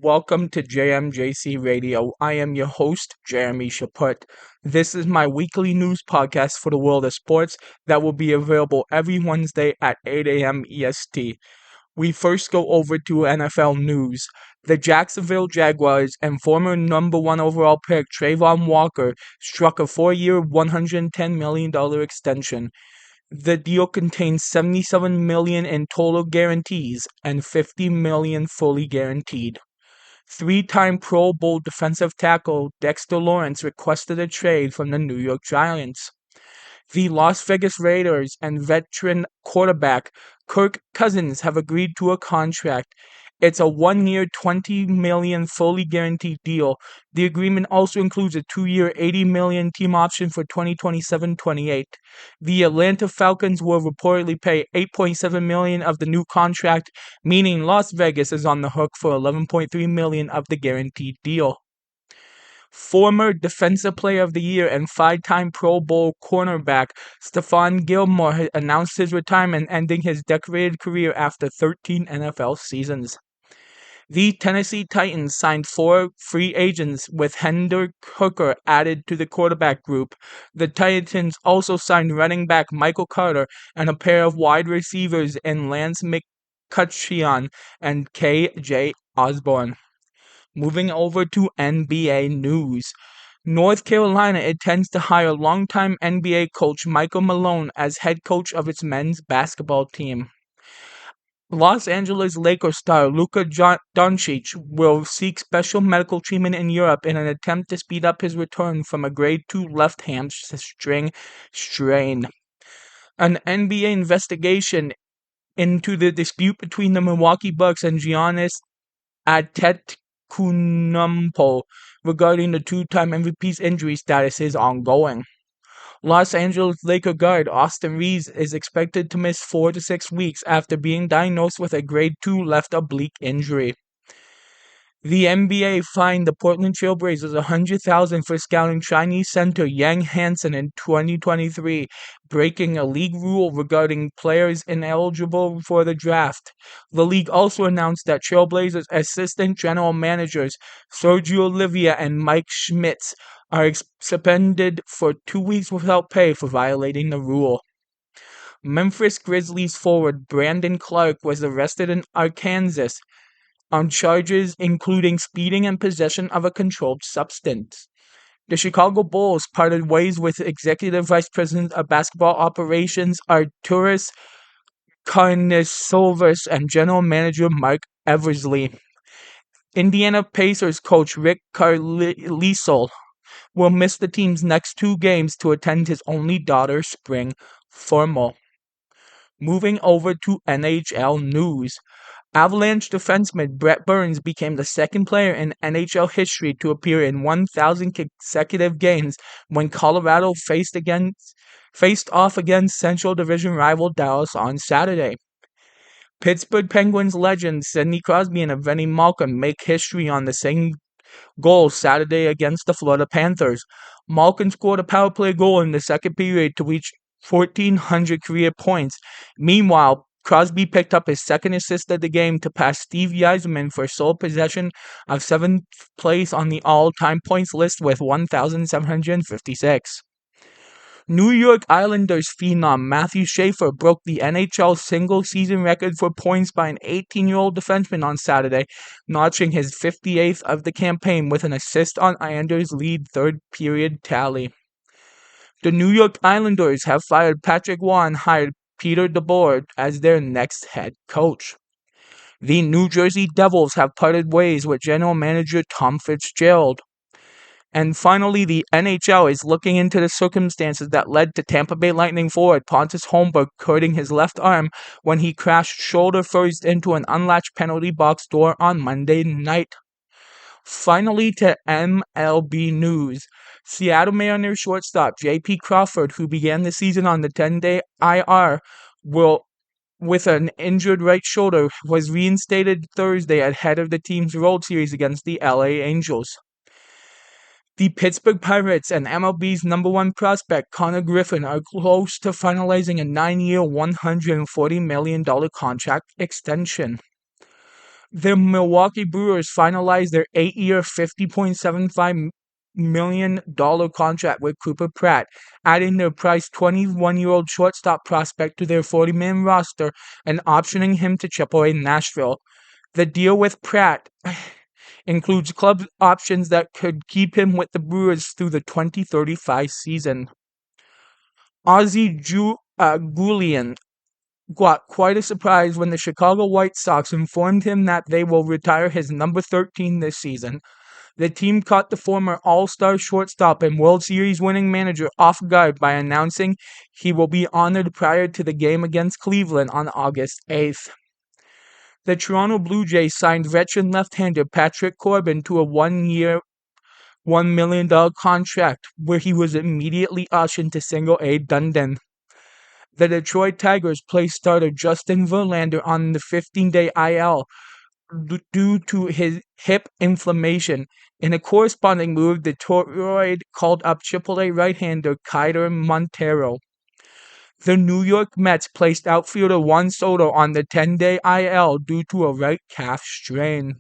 Welcome to JMJC Radio. I am your host, Jeremy Chaput. This is my weekly news podcast for the world of sports that will be available every Wednesday at 8 a.m. EST. We first go over to NFL news. The Jacksonville Jaguars and former number one overall pick Trayvon Walker struck a 4-year, $110 million extension. The deal contains $77 million in total guarantees and $50 million fully guaranteed. Three-time Pro Bowl defensive tackle Dexter Lawrence requested a trade from the New York Giants. The Las Vegas Raiders and veteran quarterback Kirk Cousins have agreed to a contract. It's a 1-year, $20 million fully guaranteed deal. The agreement also includes a 2-year, $80 million team option for 2027-28. The Atlanta Falcons will reportedly pay $8.7 million of the new contract, meaning Las Vegas is on the hook for $11.3 million of the guaranteed deal. Former Defensive Player of the Year and 5-time Pro Bowl cornerback Stephon Gilmore has announced his retirement, ending his decorated career after 13 NFL seasons. The Tennessee Titans signed 4 free agents, with Hendon Hooker added to the quarterback group. The Titans also signed running back Michael Carter and a pair of wide receivers in Lance McCutcheon and K.J. Osborne. Moving over to NBA news. North Carolina intends to hire longtime NBA coach Michael Malone as head coach of its men's basketball team. Los Angeles Lakers star Luka Doncic will seek special medical treatment in Europe in an attempt to speed up his return from a grade 2 left hamstring strain. An NBA investigation into the dispute between the Milwaukee Bucks and Giannis Antetokounmpo regarding the two-time MVP's injury status is ongoing. Los Angeles Laker guard Austin Reeves is expected to miss 4 to 6 weeks after being diagnosed with a grade 2 left oblique injury. The NBA fined the Portland Trail Blazers $100,000 for scouting Chinese center Yang Hansen in 2023, breaking a league rule regarding players ineligible for the draft. The league also announced that Trailblazers assistant general managers Sergio Olivia and Mike Schmitz are suspended for 2 weeks without pay for violating the rule. Memphis Grizzlies forward Brandon Clark was arrested in Arkansas on charges including speeding and possession of a controlled substance. The Chicago Bulls parted ways with Executive Vice President of Basketball Operations Arturas Karnisovas and General Manager Mark Eversley. Indiana Pacers coach Rick Carlisle will miss the team's next 2 games to attend his only daughter's spring formal. Moving over to NHL news. Avalanche defenseman Brett Burns became the second player in NHL history to appear in 1,000 consecutive games when Colorado faced off against Central Division rival Dallas on Saturday. Pittsburgh Penguins legends Sidney Crosby and Evgeny Malkin make history on the same goal Saturday against the Florida Panthers. Malkin scored a power play goal in the second period to reach 1,400 career points. Meanwhile, Crosby picked up his second assist of the game to pass Steve Yzerman for sole possession of 7th place on the all-time points list with 1,756. New York Islanders phenom Matthew Schaefer broke the NHL single-season record for points by an 18-year-old defenseman on Saturday, notching his 58th of the campaign with an assist on Islanders' lead third-period tally. The New York Islanders have fired Patrick Waugh and hired Peter DeBoer as their next head coach. The New Jersey Devils have parted ways with general manager Tom Fitzgerald. And finally, the NHL is looking into the circumstances that led to Tampa Bay Lightning forward Pontus Holmberg hurting his left arm when he crashed shoulder first into an unlatched penalty box door on Monday night. Finally, to MLB news. Seattle Mariners shortstop J.P. Crawford, who began the season on the 10-day IR with an injured right shoulder, was reinstated Thursday ahead of the team's World Series against the LA Angels. The Pittsburgh Pirates and MLB's number 1 prospect Connor Griffin are close to finalizing a 9-year, $140 million contract extension. The Milwaukee Brewers finalized their 8-year, $50.75 million contract with Cooper Pratt, adding their prized 21-year-old shortstop prospect to their 40-man roster and optioning him to AAA Nashville. The deal with Pratt includes club options that could keep him with the Brewers through the 2035 season. Gulian got quite a surprise when the Chicago White Sox informed him that they will retire his number 13 this season. The team caught the former All-Star shortstop and World Series winning manager off guard by announcing he will be honored prior to the game against Cleveland on August 8th. The Toronto Blue Jays signed veteran left-hander Patrick Corbin to a 1-year, $1 million contract where he was immediately auctioned to Single-A Dunedin. The Detroit Tigers placed starter Justin Verlander on the 15-day IL due to his hip inflammation. In a corresponding move, Detroit called up AAA right-hander Kaider Montero. The New York Mets placed outfielder Juan Soto on the 10-day IL due to a right calf strain.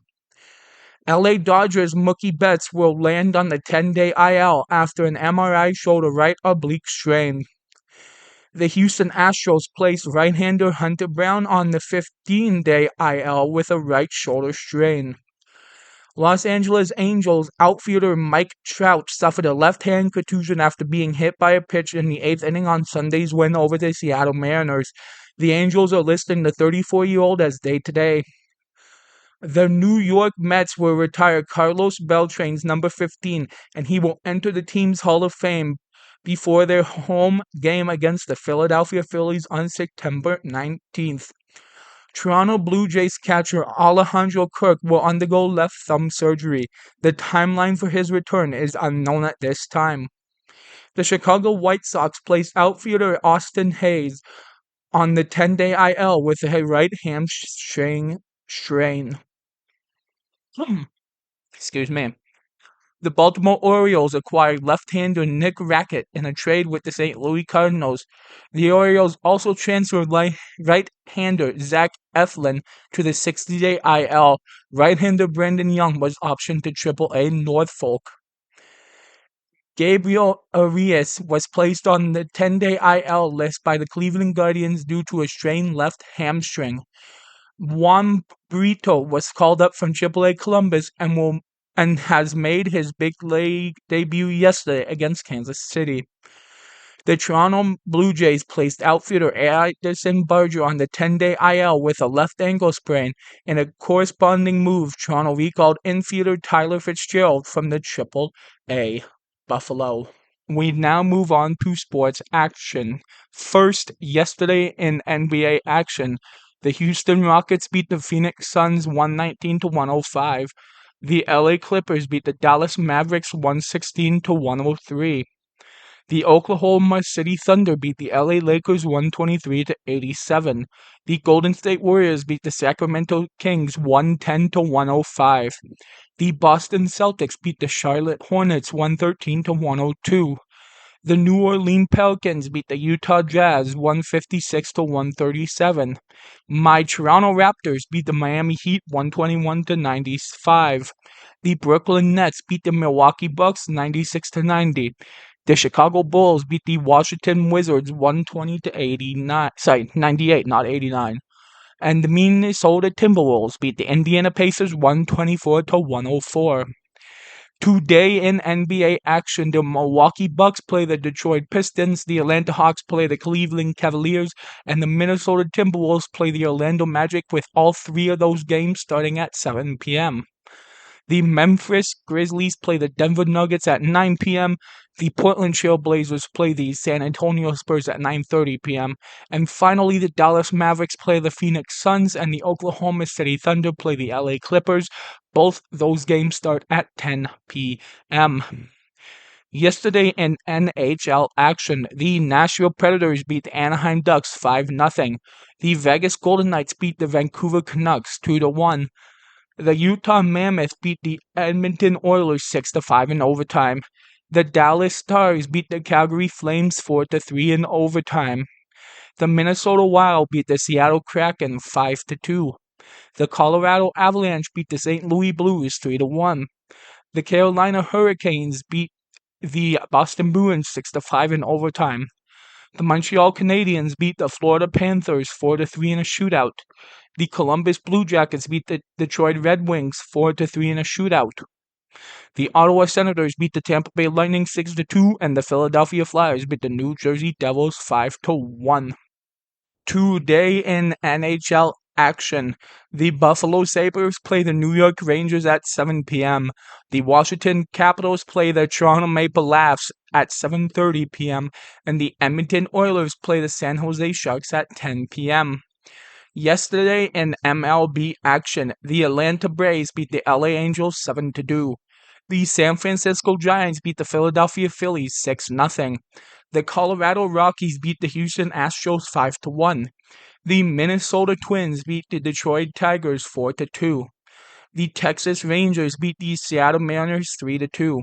LA Dodgers Mookie Betts will land on the 10-day IL after an MRI showed a right oblique strain. The Houston Astros placed right-hander Hunter Brown on the 15-day IL with a right shoulder strain. Los Angeles Angels outfielder Mike Trout suffered a left-hand contusion after being hit by a pitch in the 8th inning on Sunday's win over the Seattle Mariners. The Angels are listing the 34-year-old as day-to-day. The New York Mets will retire Carlos Beltran's number 15, and he will enter the team's Hall of Fame before their home game against the Philadelphia Phillies on September 19th. Toronto Blue Jays catcher Alejandro Kirk will undergo left thumb surgery. The timeline for his return is unknown at this time. The Chicago White Sox placed outfielder Austin Hayes on the 10-day IL with a right hamstring strain. Excuse me. The Baltimore Orioles acquired left-hander Nick Rackett in a trade with the St. Louis Cardinals. The Orioles also transferred right-hander Zach Eflin to the 60-day IL. Right-hander Brandon Young was optioned to AAA Norfolk. Gabriel Arias was placed on the 10-day IL list by the Cleveland Guardians due to a strained left hamstring. Juan Brito was called up from AAA Columbus and has made his big league debut yesterday against Kansas City. The Toronto Blue Jays placed outfielder Addison Barger on the 10-day IL with a left ankle sprain. In a corresponding move, Toronto recalled infielder Tyler Fitzgerald from the AAA Buffalo. We now move on to sports action. First, yesterday in NBA action, the Houston Rockets beat the Phoenix Suns 119-105. The LA Clippers beat the Dallas Mavericks 116-103. The Oklahoma City Thunder beat the LA Lakers 123-87. The Golden State Warriors beat the Sacramento Kings 110-105. The Boston Celtics beat the Charlotte Hornets 113-102. The New Orleans Pelicans beat the Utah Jazz 156-137. My Toronto Raptors beat the Miami Heat 121-95. The Brooklyn Nets beat the Milwaukee Bucks 96-90. The Chicago Bulls beat the Washington Wizards 98, not 89. And the Minnesota Timberwolves beat the Indiana Pacers 124-104. Today in NBA action, the Milwaukee Bucks play the Detroit Pistons, the Atlanta Hawks play the Cleveland Cavaliers, and the Minnesota Timberwolves play the Orlando Magic, with all three of those games starting at 7 p.m. The Memphis Grizzlies play the Denver Nuggets at 9 p.m. The Portland Trail Blazers play the San Antonio Spurs at 9:30 p.m. And finally, the Dallas Mavericks play the Phoenix Suns, and the Oklahoma City Thunder play the LA Clippers. Both those games start at 10 p.m. Yesterday in NHL action, the Nashville Predators beat the Anaheim Ducks 5-0. The Vegas Golden Knights beat the Vancouver Canucks 2-1. The Utah Mammoth beat the Edmonton Oilers 6-5 in overtime. The Dallas Stars beat the Calgary Flames 4-3 in overtime. The Minnesota Wild beat the Seattle Kraken 5-2. The Colorado Avalanche beat the St. Louis Blues 3-1. The Carolina Hurricanes beat the Boston Bruins 6-5 in overtime. The Montreal Canadiens beat the Florida Panthers 4-3 in a shootout. The Columbus Blue Jackets beat the Detroit Red Wings 4-3 in a shootout. The Ottawa Senators beat the Tampa Bay Lightning 6-2, and the Philadelphia Flyers beat the New Jersey Devils 5-1. Today in NHL action, the Buffalo Sabres play the New York Rangers at 7 p.m. The Washington Capitals play the Toronto Maple Leafs at 7:30 p.m. and the Edmonton Oilers play the San Jose Sharks at 10 p.m. Yesterday in MLB action, the Atlanta Braves beat the LA Angels 7-2. The San Francisco Giants beat the Philadelphia Phillies 6-0. The Colorado Rockies beat the Houston Astros 5-1. The Minnesota Twins beat the Detroit Tigers 4-2. The Texas Rangers beat the Seattle Mariners 3-2.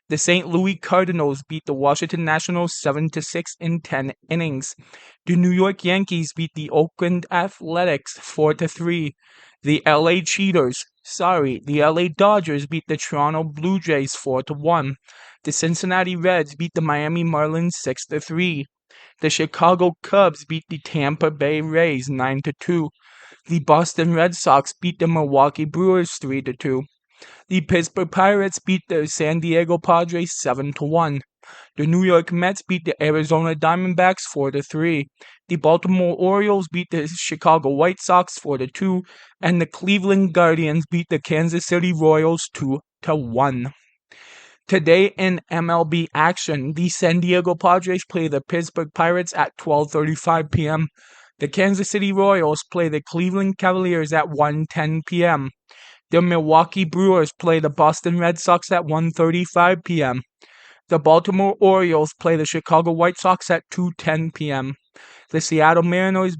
The St. Louis Cardinals beat the Washington Nationals 7-6 in 10 innings. The New York Yankees beat the Oakland Athletics 4-3. The LA Dodgers beat the Toronto Blue Jays 4-1. The Cincinnati Reds beat the Miami Marlins 6-3. The Chicago Cubs beat the Tampa Bay Rays 9-2. The Boston Red Sox beat the Milwaukee Brewers 3-2. The Pittsburgh Pirates beat the San Diego Padres 7-1. The New York Mets beat the Arizona Diamondbacks 4-3. The Baltimore Orioles beat the Chicago White Sox 4-2, and the Cleveland Guardians beat the Kansas City Royals 2-1. Today in MLB action, the San Diego Padres play the Pittsburgh Pirates at 12:35 p.m. The Kansas City Royals play the Cleveland Cavaliers at 1:10 p.m. The Milwaukee Brewers play the Boston Red Sox at 1:35 p.m. The Baltimore Orioles play the Chicago White Sox at 2:10 p.m. The Seattle Mariners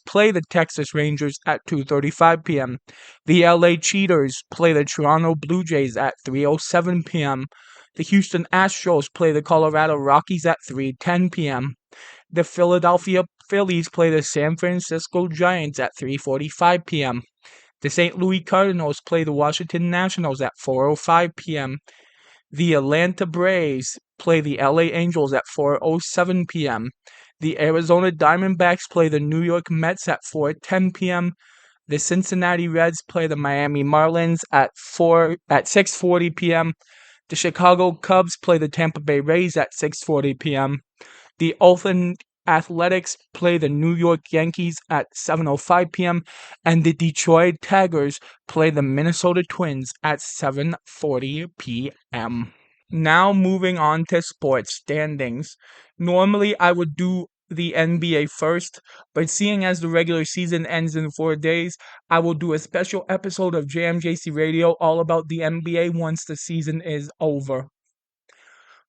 play the Texas Rangers at 2:35 p.m. The LA Cheaters play the Toronto Blue Jays at 3:07 p.m. The Houston Astros play the Colorado Rockies at 3:10 p.m. The Philadelphia Phillies play the San Francisco Giants at 3:45 p.m. The St. Louis Cardinals play the Washington Nationals at 4:05 p.m. The Atlanta Braves play the LA Angels at 4:07 p.m. The Arizona Diamondbacks play the New York Mets at 4:10 p.m. The Cincinnati Reds play the Miami Marlins at 6:40 p.m. The Chicago Cubs play the Tampa Bay Rays at 6:40 p.m. The Oakland Athletics play the New York Yankees at 7:05 p.m. and the Detroit Tigers play the Minnesota Twins at 7:40 p.m. Now moving on to sports standings. Normally I would do the NBA first, but seeing as the regular season ends in 4 days, I will do a special episode of JMJC Radio all about the NBA once the season is over.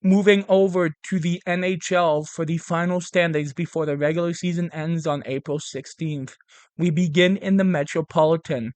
Moving over to the NHL for the final standings before the regular season ends on April 16th. We begin in the Metropolitan.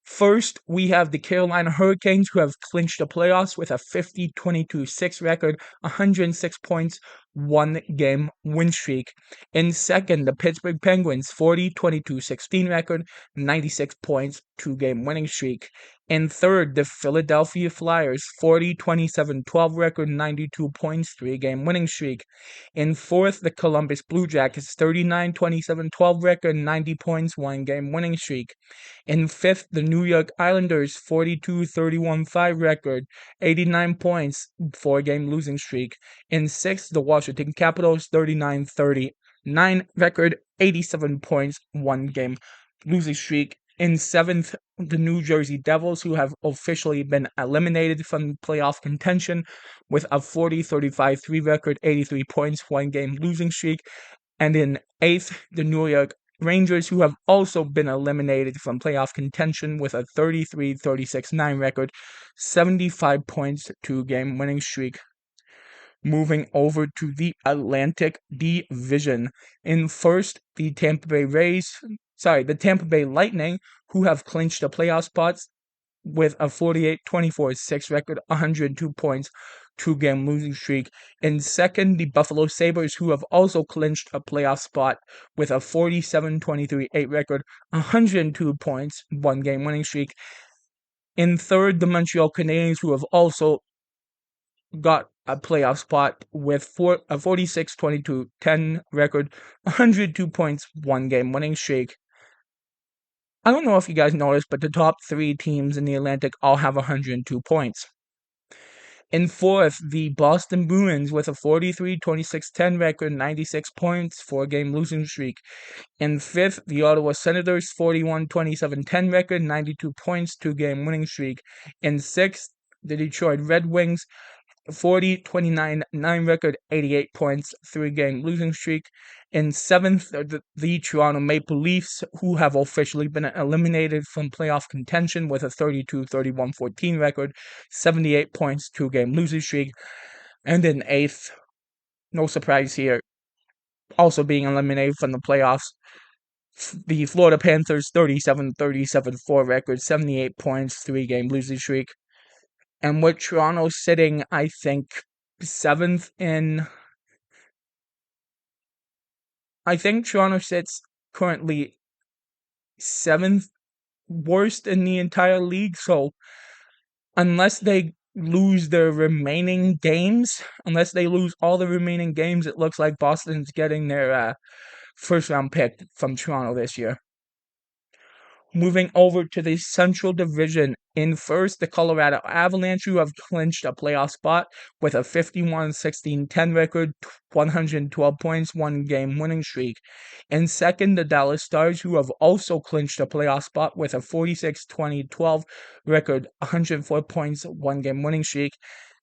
First, we have the Carolina Hurricanes, who have clinched the playoffs with a 50-22-6 record, 106 points, 1-game win streak. In second, the Pittsburgh Penguins, 40-22-16 record, 96 points, 2-game winning streak. In third, the Philadelphia Flyers, 40-27-12 record, 92 points, 3-game winning streak. In fourth, the Columbus Blue Jackets, 39-27-12 record, 90 points, 1-game winning streak. In fifth, the New York Islanders, 42-31-5 record, 89 points, 4-game losing streak. In sixth, the Washington Capitals, 39-39 record, 87 points, 1-game losing streak. In seventh, the New Jersey Devils, who have officially been eliminated from playoff contention with a 40-35-3 record, 83 points, 1-game losing streak. And in eighth, the New York Rangers, who have also been eliminated from playoff contention with a 33-36-9 record, 75 points, 2-game winning streak. Moving over to the Atlantic Division. In first, the Tampa Bay Lightning, who have clinched the playoff spots with a 48-24-6 record, 102 points, 2-game losing streak. In second, the Buffalo Sabres, who have also clinched a playoff spot with a 47-23-8 record, 102 points, 1-game winning streak. In third, the Montreal Canadiens, who have also got a playoff spot with a 46-22-10 record, 102 points, 1-game winning streak. I don't know if you guys noticed, but the top 3 teams in the Atlantic all have 102 points. In fourth, the Boston Bruins with a 43-26-10 record, 96 points, 4-game losing streak. In fifth, the Ottawa Senators, 41-27-10 record, 92 points, 2-game winning streak. In sixth, the Detroit Red Wings, 40-29-9 record, 88 points, 3-game losing streak. In seventh, the Toronto Maple Leafs, who have officially been eliminated from playoff contention with a 32-31-14 record, 78 points, 2-game losing streak. And in eighth, no surprise here, also being eliminated from the playoffs, the Florida Panthers, 37-37-4 record, 78 points, 3-game losing streak. And with Toronto sitting, I think, seventh in... I think Toronto sits currently seventh worst in the entire league. So unless they lose their remaining games, unless they lose all the remaining games, it looks like Boston's getting their first round pick from Toronto this year. Moving over to the Central Division, in first, the Colorado Avalanche, who have clinched a playoff spot with a 51-16-10 record, 112 points, 1-game winning streak. In second, the Dallas Stars, who have also clinched a playoff spot with a 46-20-12 record, 104 points, 1-game winning streak.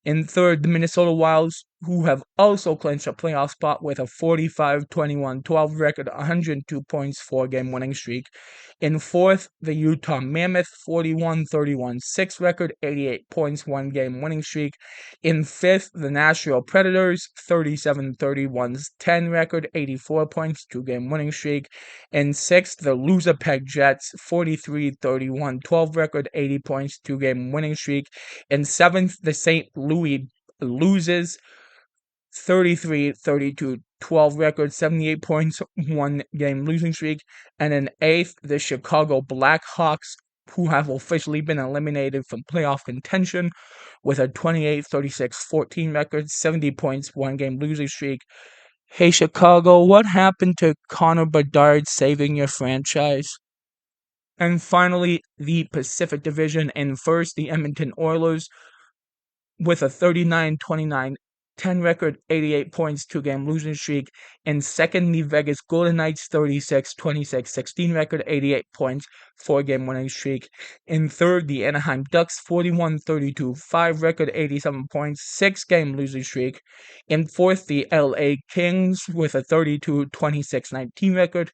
In third, the Minnesota Wilds, who have also clinched a playoff spot with a 45-21-12 record, 102 points, 4-game winning streak. In fourth, the Utah Mammoth, 41-31-6 record, 88 points, 1-game winning streak. In fifth, the Nashville Predators, 37-31-10 record, 84 points, 2-game winning streak. In sixth, the Loser-Peg Jets, 43-31-12 record, 80 points, 2-game winning streak. In seventh, the St. Louis loses 33-32-12 record, 78 points, 1-game losing streak. And in eighth, the Chicago Blackhawks, who have officially been eliminated from playoff contention with a 28-36-14 record, 70 points, 1-game losing streak. Hey Chicago, what happened to Connor Bedard saving your franchise? And finally, the Pacific Division. In first, the Edmonton Oilers with a 39-29-10 record, 88 points, 2-game losing streak. In second, the Vegas Golden Knights, 36-26-16 record, 88 points, 4-game winning streak. In third, the Anaheim Ducks, 41-32-5 record, 87 points, 6-game losing streak. In fourth, the LA Kings with a 32-26-19 record,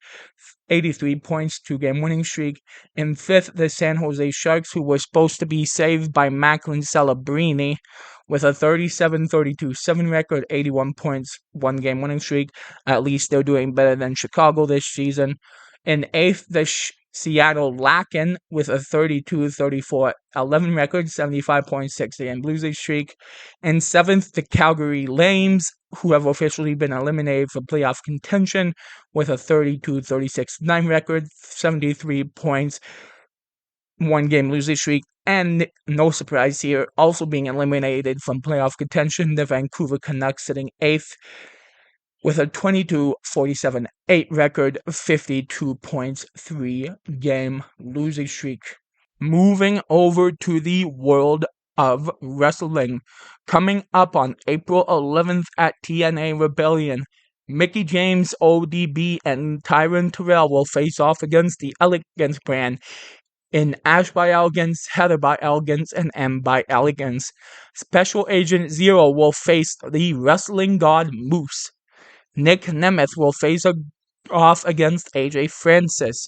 83 points, 2-game winning streak. In fifth, the San Jose Sharks, who were supposed to be saved by Macklin Celebrini, with a 37-32-7 record, 81 points, 1-game winning streak. At least they're doing better than Chicago this season. In eighth, the Seattle Kraken with a 32-34-11 record, 75 points, 6-game losing streak. In seventh, the Calgary Flames, who have officially been eliminated from playoff contention with a 32-36-9 record, 73 points, 1-game losing streak. And no surprise here, also being eliminated from playoff contention, the Vancouver Canucks sitting eighth with a 22-47-8 record, 52 points, 3-game losing streak. Moving over to the world of wrestling. Coming up on April 11th at TNA Rebellion, Mickie James, ODB, and Tyron Terrell will face off against the Elegance brand in Ash by Elegance, Heather by Elegance, and M by Elegance. Special Agent Zero will face the Wrestling God Moose. Nick Nemeth will face off against AJ Francis.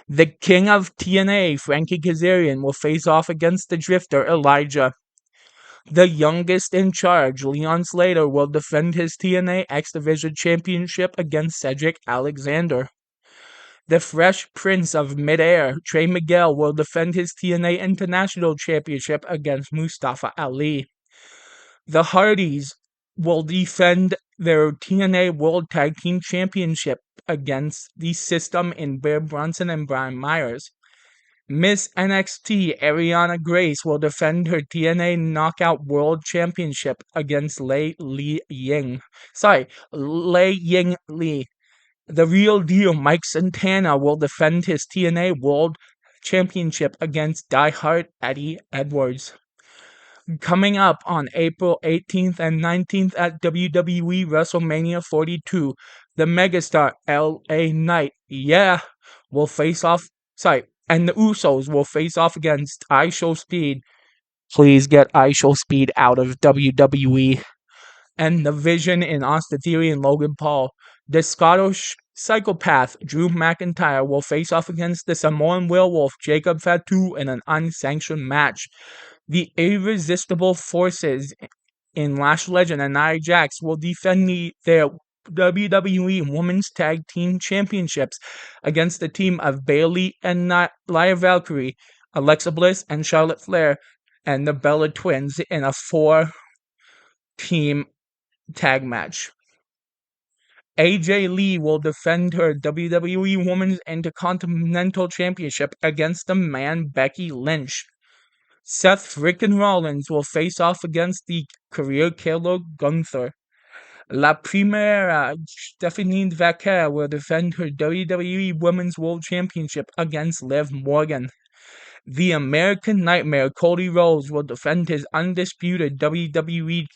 The King of TNA, Frankie Kazarian, will face off against the Drifter, Elijah. The youngest in charge, Leon Slater, will defend his TNA X Division Championship against Cedric Alexander. The Fresh Prince of Midair, Trey Miguel, will defend his TNA International Championship against Mustafa Ali. The Hardys will defend their TNA World Tag Team Championship against the System in Bear Bronson and Brian Myers. Miss NXT Ariana Grace will defend her TNA Knockout World Championship against Lei Ying Lee. The Real Deal Mike Santana will defend his TNA World Championship against diehard Eddie Edwards. Coming up on April 18th and 19th at WWE WrestleMania 42, the megastar LA Knight, will face off, and the Usos will face off against IShowSpeed. Please get IShowSpeed out of WWE. And the Vision in Austin Theory and Logan Paul. The Scottish psychopath Drew McIntyre will face off against the Samoan werewolf Jacob Fatu in an unsanctioned match. The Irresistible Forces in Lash Legend and Nia Jax will defend their WWE Women's Tag Team Championships against the team of Bayley and Nia Valkyrie, Alexa Bliss, and Charlotte Flair, and the Bella Twins in a 4-team tag match. AJ Lee will defend her WWE Women's Intercontinental Championship against the man Becky Lynch. Seth frickin' Rollins will face off against the career killer Gunther. La Primera, Stephanie Vaquer will defend her WWE Women's World Championship against Liv Morgan. The American Nightmare Cody Rhodes will defend his undisputed WWE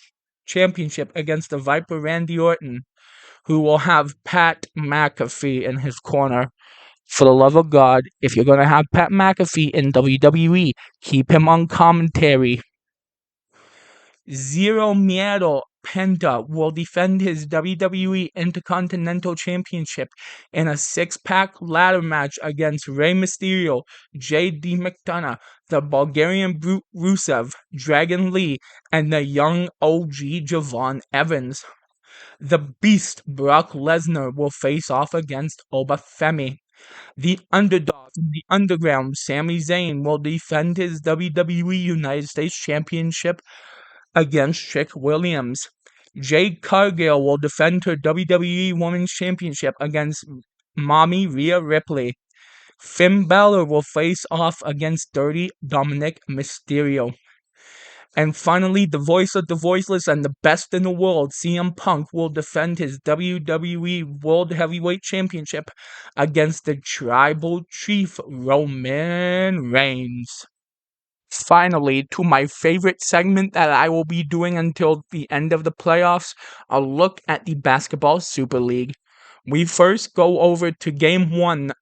Championship against the Viper Randy Orton, who will have Pat McAfee in his corner. For the love of God, if you're going to have Pat McAfee in WWE, keep him on commentary. Zero Miedo Penta will defend his WWE Intercontinental Championship in a 6-pack ladder match against Rey Mysterio, J.D. McDonough, the Bulgarian Brute Rusev, Dragon Lee, and the young OG Javon Evans. The Beast Brock Lesnar will face off against Obafemi. The Underdog from the Underground, Sami Zayn, will defend his WWE United States Championship against Trick Williams. Jade Cargill will defend her WWE Women's Championship against Mommy Rhea Ripley. Finn Balor will face off against Dirty Dominic Mysterio. And finally, the voice of the voiceless and the best in the world, CM Punk, will defend his WWE World Heavyweight Championship against the Tribal Chief Roman Reigns. Finally, to my favorite segment that I will be doing until the end of the playoffs, a look at the Basketball Super League. We first go over to Game 1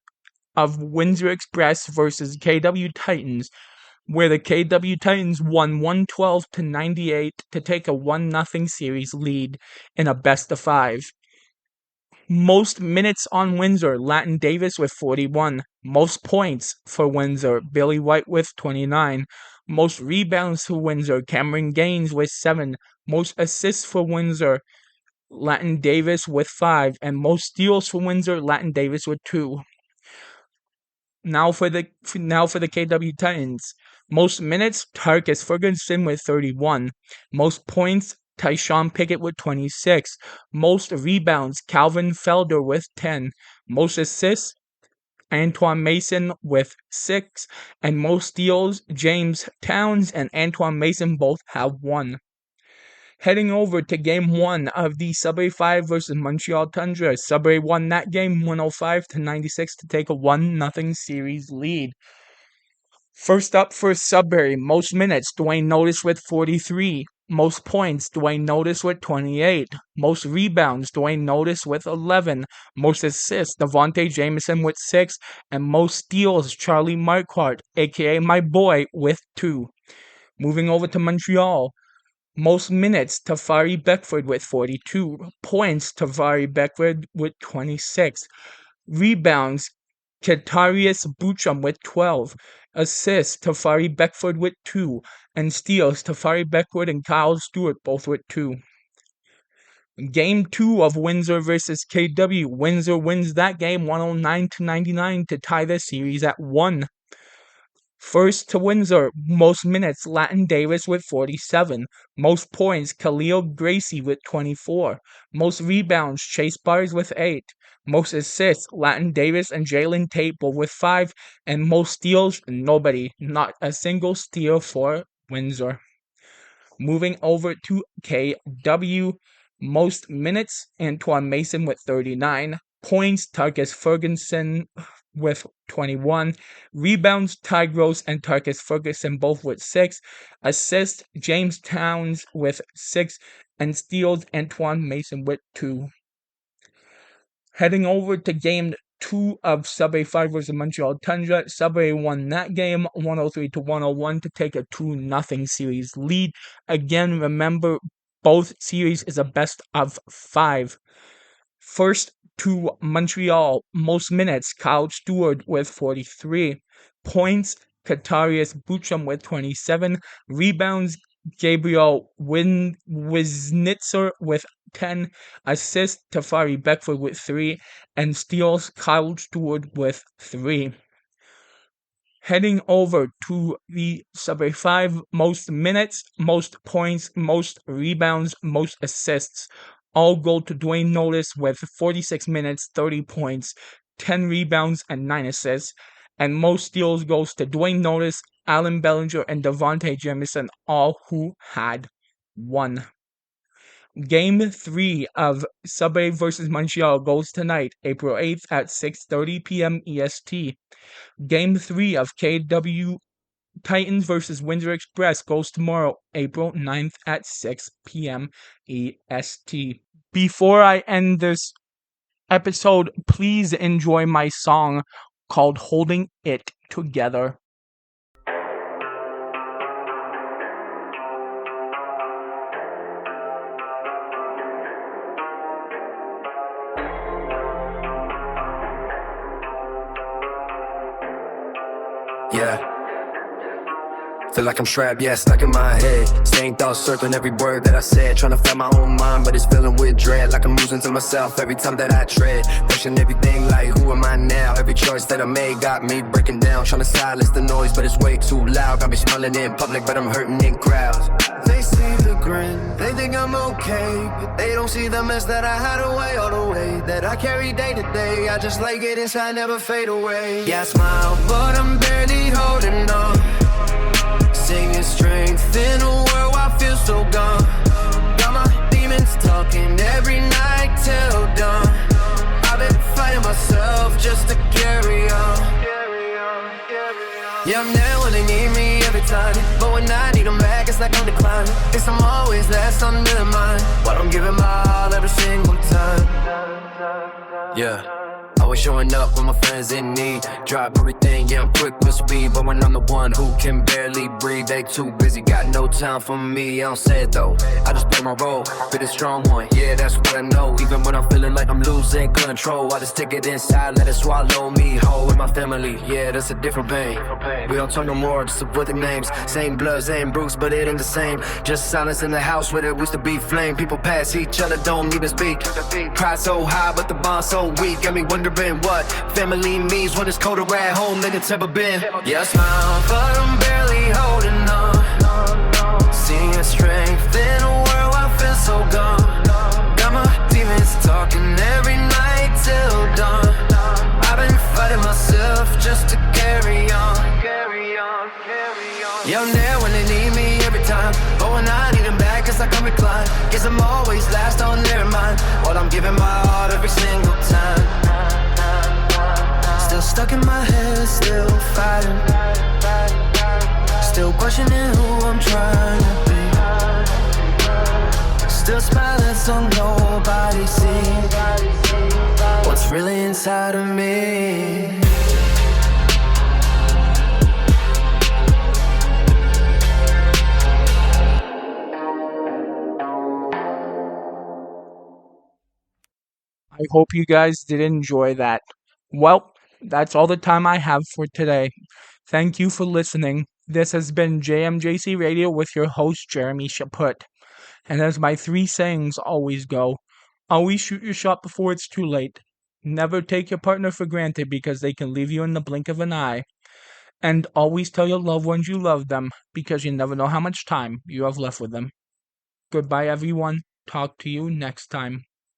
of Windsor Express versus KW Titans, where the KW Titans won 112-98 to take a 1-0 series lead in a best-of-5. Most minutes on Windsor, Latin Davis with 41. Most points for Windsor, Billy White with 29. Most rebounds for Windsor, Cameron Gaines with 7. Most assists for Windsor, Latin Davis with 5. And most steals for Windsor, Latin Davis with 2. Now for the KW Titans. Most minutes, Tarkus Ferguson with 31. Most points, Tyshawn Pickett with 26. Most rebounds, Calvin Felder with 10. Most assists, Antoine Mason with 6. And most steals, James Towns and Antoine Mason both have 1. Heading over to Game 1 of the Subway 5 versus Montreal Tundra. Subway won that game 105-96 to take a 1-0 series lead. First up for Sudbury, most minutes, Dwayne Notice with 43. Most points, Dwayne Notice with 28. Most rebounds, Dwayne Notice with 11. Most assists, Devontae Jameson with 6. And most steals, Charlie Marquardt, aka my boy, with 2. Moving over to Montreal. Most minutes, Tafari Beckford with 42. Points, Tafari Beckford with 26. Rebounds, Ketarius Bucham with 12. Assists, Tafari Beckford with 2. And steals, Tafari Beckford and Kyle Stewart both with 2. Game 2 of Windsor versus KW. Windsor wins that game 109-99 to tie the series at 1. First to Windsor, most minutes, Latin Davis with 47. Most points, Khalil Gracie with 24. Most rebounds, Chase Bars with 8. Most assists, Latin Davis and Jalen Tate both with 5. And most steals, nobody. Not a single steal for Windsor. Moving over to KW, most minutes, Antoine Mason with 39. Points, Tarkus Ferguson with 21. Rebounds, Ty Gross and Tarkus Ferguson both with 6. Assists, James Towns with 6. And steals, Antoine Mason with 2. Heading over to game 2 of Subway 5 versus Montreal Tundra. Subway won that game 103-101 to take a 2-0 series lead. Again, remember, both series is a best of 5. First to Montreal, most minutes, Kyle Stewart with 43. Points, Katarius Bucham with 27. Rebounds, Gabriel Wisnitzer with 10. Assists, Tafari Beckford with 3. And steals, Kyle Stewart with 3. Heading over to the Subway 5, most minutes, most points, most rebounds, most assists. All go to Dwayne Notice with 46 minutes, 30 points, 10 rebounds, and 9 assists. And most steals goes to Dwayne Notice, Alan Bellinger, and Devontae Jamison, all who had 1. Game 3 of Subway versus Montreal goes tonight, April 8th at 6:30 p.m. EST. Game 3 of KW Titans versus Windsor Express goes tomorrow, April 9th at 6 p.m. EST. Before I end this episode, please enjoy my song called Holding It Together. Yeah. Feel like I'm strapped, yeah, stuck in my head. Same thoughts circling every word that I said. Trying to find my own mind, but it's filling with dread. Like I'm losing to myself every time that I tread. Question everything like, who am I now? Every choice that I made got me breaking down. Trying to silence the noise, but it's way too loud. Got me smiling in public, but I'm hurting in crowds. They see the grin, they think I'm okay, but they don't see the mess that I hide away. All the way that I carry day to day, I just like it inside, never fade away. Yeah, I smile, but I'm barely holding on. Singing strength in a world I feel so gone. Got my demons talking every night till dawn. I've been fighting myself just to carry on. Yeah, I'm there when they need me every time, but when I need them back, it's like I'm declining. Guess I'm always last on their mind, while I'm giving my all every single time. Yeah. Always showing up when my friends in need. Drop everything, yeah, I'm quick with speed. But when I'm the one who can barely breathe, they too busy, got no time for me. I don't say it though, I just play my role, be the strong one, yeah, that's what I know. Even when I'm feeling like I'm losing control, I just take it inside, let it swallow me whole. With my family, yeah, that's a different pain. We don't talk no more, just avoid the names. Same blood, same bruise, but it ain't the same. Just silence in the house where there used to be flame. People pass each other, don't even speak. Pride so high, but the bond so weak. Got me wondering what family means when it's colder at home than it's ever been. Yeah, I smile, but I'm barely holding on. Seeing strength in a world I feel so gone. Got my demons talking every night till dawn. I've been fighting myself just to carry on. Yeah, I'm there when they need me every time, but when I need them back, it's like I'm reclined. Guess I'm always last on their mind, while I'm giving my heart every single time. Still stuck in my head, still fighting, still questioning who I'm trying to be. Still smiling so nobody sees what's really inside of me. I hope you guys did enjoy that. Well, that's all the time I have for today. Thank you for listening. This has been JMJC Radio with your host, Jeremy Chaput. And as my 3 sayings always go, Always shoot your shot before it's too late. Never take your partner for granted because they can leave you in the blink of an eye. And always tell your loved ones you love them because you never know how much time you have left with them. Goodbye, everyone. Talk to you next time.